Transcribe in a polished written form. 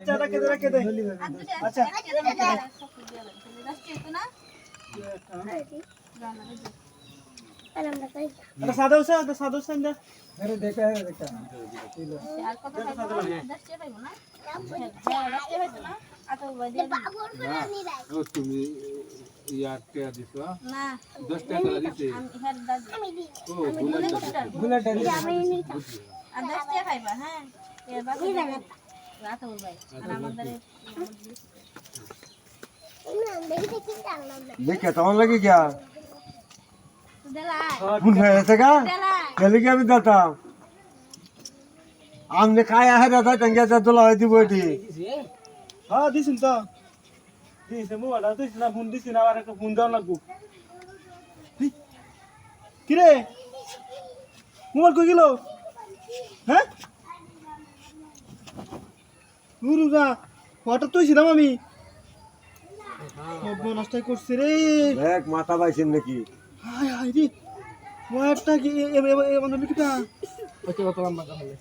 रखे दे अच्छा अरे सादा उसा अरे देखा है यार कत दस्ते पाइबो ना दस्ते पाइबो ना আতো বাজে ও তুমি ইয়ারটা দিছো না 10 টাকা দিতে আমি হেড দাদি ও বুলেট আমি নি আর 10 টাকা খাইবা হ্যাঁ এর বাকি রাত হল ভাই আর আমাদের देखे तो लगी क्या देला भूल ऐसे का चले क्या भी दाता हमने खाया है दाता चंगे से तो लाई थी बेटी हां दिसिन तो दिसे मो वाला तो इतना फोन दिसिन आवार का फोन दाও লাগবো কি রে মোবাইল কই গেল হ্যাঁ নুরুজা ফটো তুইছিলাম আমি সব নষ্ট করছিস রে দেখ মাথা বাইছেন নাকি হায় হায় রে ওয়ারটা কি এ বন্ধ লিখিতা কত লম্বা তাহলে